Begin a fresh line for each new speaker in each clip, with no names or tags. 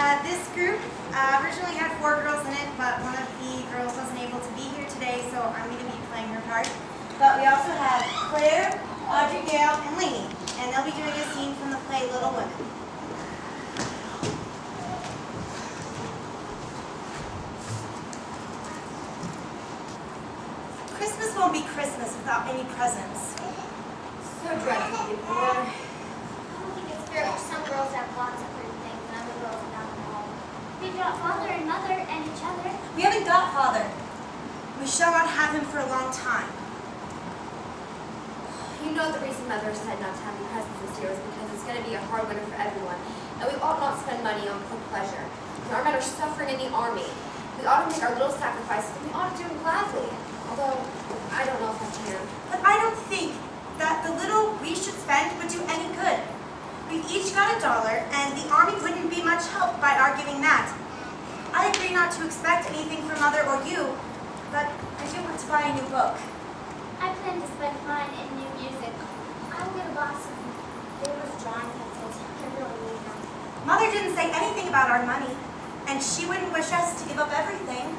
This group originally had 4 girls in it, but one of the girls wasn't able to be here today, so I'm going to be playing her part. But we also have Claire, Audrey, Gail, and Lainey, and they'll be doing a scene from the play Little Women. Christmas won't be Christmas without any presents.
So dreadful, you poor.
I don't think it's fair for some girls to have lots of pretty things and other girls without them all. We've got father and mother and each other.
We haven't got Father. We shall not have him for a long time.
You know the reason Mother said not to have any presents this year is because it's going to be a hard winter for everyone, and we ought not spend money on for pleasure. Our men are suffering in the army. We ought to make our little sacrifices, and we ought to do them gladly. Although, I don't know if I can.
But I don't think that the little we should spend would do any good. We've each got $1, and the army wouldn't be much help by our giving that. I agree not to expect anything from Mother or you, but I do want to buy a new book.
I plan to spend mine in new music. I'll get a box of Wayfarers drawing pencils. I really need them.
Mother didn't say anything about our money, and she wouldn't wish us to give up everything.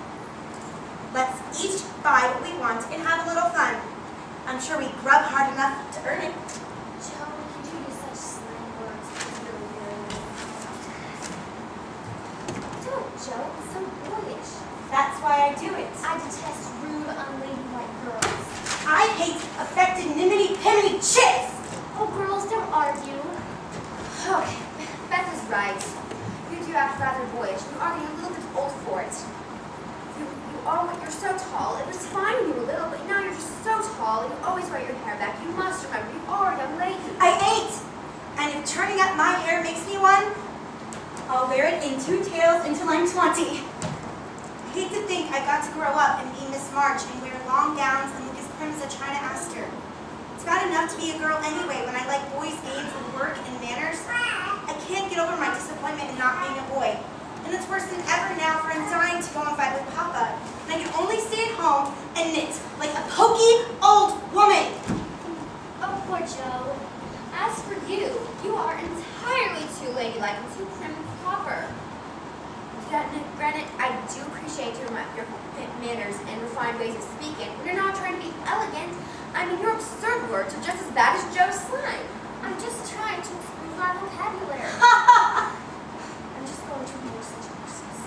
Let's each buy what we want and have a little fun. I'm sure we grub hard enough to earn it.
Joe, you do use such slang words. It's really weird. Don't, Joe. It's so boyish.
That's why I do it.
I detest rude, unladylike girls.
I hate affected nimity-pimity chicks!
Oh, girls, don't argue.
Okay, Beth is right. You do act rather boyish. You are getting a little bit old for it. You're so tall. It was fine when you were little, but now you're just so tall. You always wear your hair back. You must remember, you are a young lady.
I ain't! And if turning up my hair makes me one, I'll wear it in 2 tails until I'm 20. I hate to think I got to grow up and be Miss March and wear long gowns and look as prim as a China Aster. It's bad enough to be a girl anyway when I like boys' games and work and manners. I can't get over my disappointment in not being a boy. And it's worse than ever now, for I'm dying to go and fight with Papa. And I can only stay at home and knit like a pokey old woman.
Oh, poor Joe.
As for you, you are entirely too ladylike and too prim and proper. Granted, I do appreciate your manners and refined ways of speaking. When you're not trying to be elegant, I mean, your absurd words are just as bad as Joe's slime.
I'm just trying to improve my vocabulary. I'm just going to ignore such verses.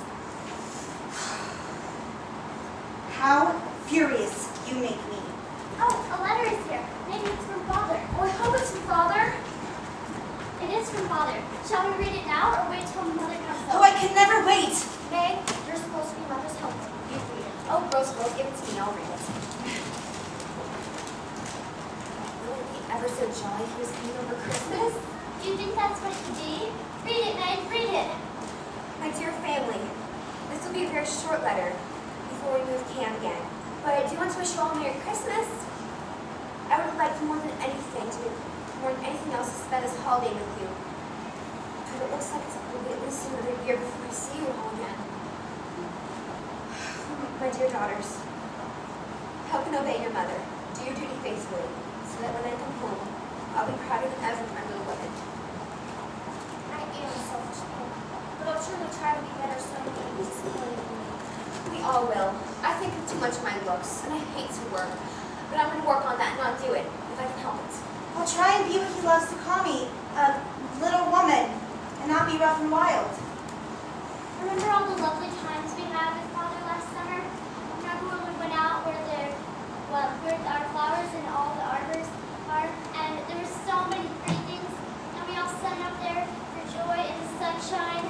How furious you make me.
Oh, a letter is here. Maybe it's from Father.
Oh, I hope it's from Father.
It is from Father. Shall we read it now or wait till Mother comes
Oh,
home?
I can never wait.
Meg, you're supposed to be Mother's helper. You read it.
Oh, gross, give it to me. I'll read it. Wouldn't he ever so jolly if he was coming over Christmas?
Do you think that's what he did? Read it, Meg. Read it.
My dear family, this will be a very short letter before we move camp again. But I do want to wish you all a Merry Christmas. I would like more than anything else to spend this holiday with you. But it looks like it will be at least another year before I see you all again. My dear daughters, help and obey your mother. Do your duty faithfully, so that when I come home, I'll be prouder than ever of my little women.
I am selfish, but I'll surely try to be better so nobody is disappointed in me.
We all will. I think too much of my looks, and I hate to work. But I'm going to work on that and not do it, if I can help it.
I'll try and be what he loves to call me, a little woman, and not be rough and wild.
Remember all the lovely times we had with Father last summer? Remember when we went out where our flowers and all the arbors are? And there were so many pretty things, and we all sat up there for joy in the sunshine.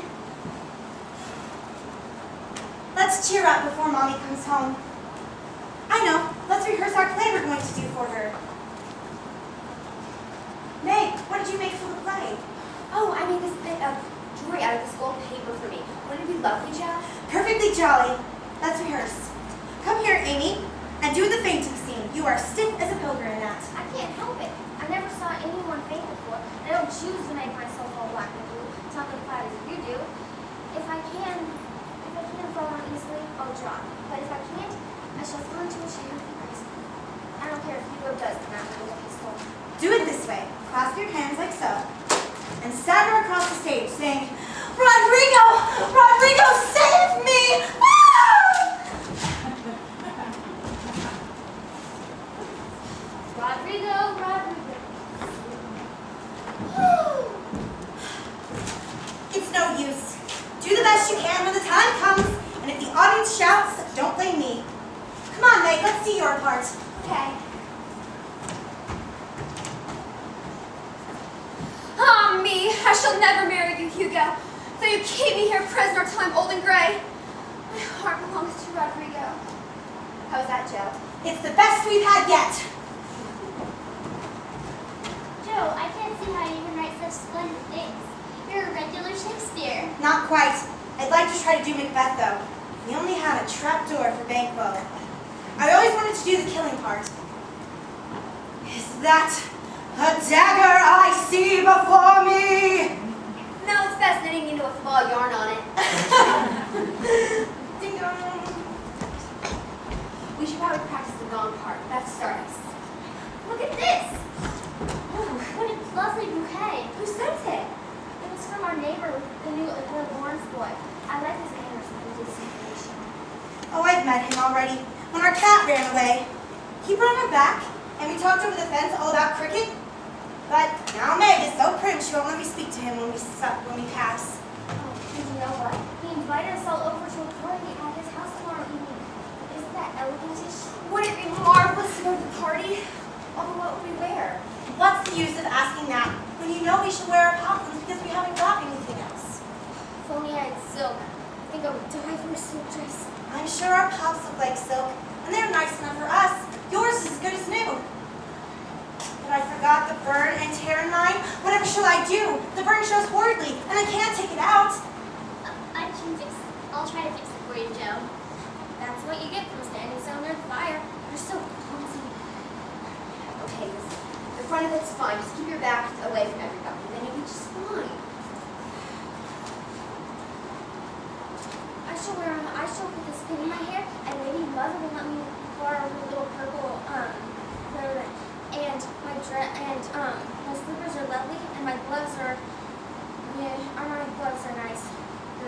Let's cheer up before Mommy comes home. I know. Let's rehearse our play we're going to do for her. Meg, what did you make for the play?
Oh, I made this bit of jewelry out of this gold paper for me. Wouldn't it be lovely, Jeff?
Perfectly jolly. Let's rehearse. Come here, Amy, and do the fainting scene. You are stiff as a pilgrim in that.
I can't help it. I never saw anyone faint before. I don't choose to make myself all black and blue, not as flat as you do. If I can fall on easily, I'll drop. But if I can't, I shall fall into a chair and be graceful. I don't care if Hugo does come after me when he's home.
Do it this way. Clasp your hands like so. And stammer across the stage saying, Rodrigo! best you can when the time comes. And if the audience shouts, don't blame me. Come on, Meg, let's see your part.
Okay. Ah, me! I shall never marry you, Hugo. Though you keep me here prisoner till I'm old and gray. My heart belongs to Rodrigo. How's that, Joe?
It's the best we've had yet.
Joe, I can't see how you can write such splendid things. You're a regular Shakespeare.
Not quite. I'd like to try to do Macbeth, though. We only had a trap door for Banquo. I always wanted to do the killing part. Is that a dagger I see before me?
No, it's fascinating you know with a ball of yarn on it.
Ding dong.
We should probably practice the gong part. That starts. Look at this!
Oh, what a lovely bouquet.
Who sent it?
It was from our neighbor, the Lawrence boy. I like his manners and his information.
Oh, I've met him already. When our cat ran away, he brought her back, and we talked over the fence all about cricket. But now Meg is so prim, she won't let me speak to him when we pass.
Oh, and you know what? He invited us all over to a party at his house tomorrow evening. Isn't that elegant-ish?
Wouldn't it be marvelous to go to the party? Although what would we wear?
What's the use of asking that when you know we should wear our poplins because we haven't got anything else?
If only I had silk. I think I would die for a silk dress.
I'm sure our pops look like silk, and they're nice enough for us. Yours is as good as new. But I forgot the burn and tear in mine. Whatever shall I do? The burn shows horridly, and I can't take it out.
I can fix it. I'll try to fix it for you, Joe. That's what you get from standing so near the fire. You're so clumsy.
Okay, listen. The front of it's fine. Just keep your back away from everybody. Then you'll be just fine.
I shall put this pin in my hair, and maybe Mother will let me borrow her little purple ribbon. And my my slippers are lovely, and my gloves are my gloves are nice.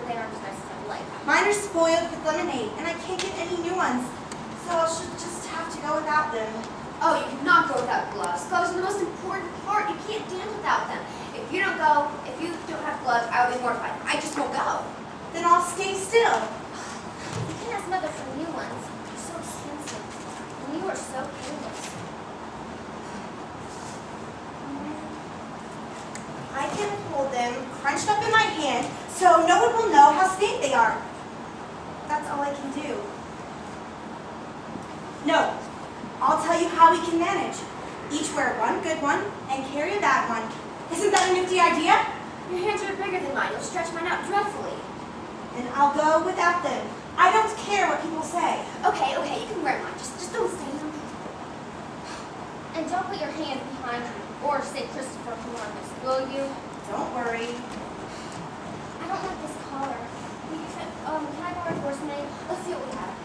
They aren't as nice as I would like.
Mine are spoiled with lemonade, and I can't get any new ones. So I'll just have to go without them.
Oh, you cannot go without gloves. Gloves are the most important part. You can't dance without them. If you don't have gloves, I will be mortified. I just won't go.
Then I'll stay still.
You can ask Mother for new ones. They're so expensive, and you are so careless.
I can hold them crunched up in my hand so no one will know how stained they are. That's all I can do. No, I'll tell you how we can manage. Each wear one good one and carry a bad one. Isn't that a nifty idea?
Your hands are bigger than mine. You'll stretch mine out dreadfully.
Then I'll go without them. I don't care what people say.
Okay, you can wear mine. Just don't stain them.
And don't put your hands behind you or St. Christopher Columbus, will you?
Don't worry.
I don't like this collar. Can I borrow yours, May? Let's see what we have.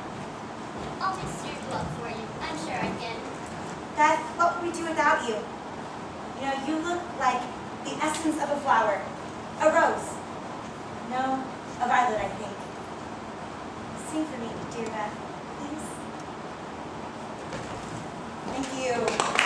I'll fix your glove for you. I'm sure I can.
Beth, what would we do without you? You know, you look like the essence of a flower. A rose. No, a violet, I think. Sing for me, dear Beth, please. Thank you.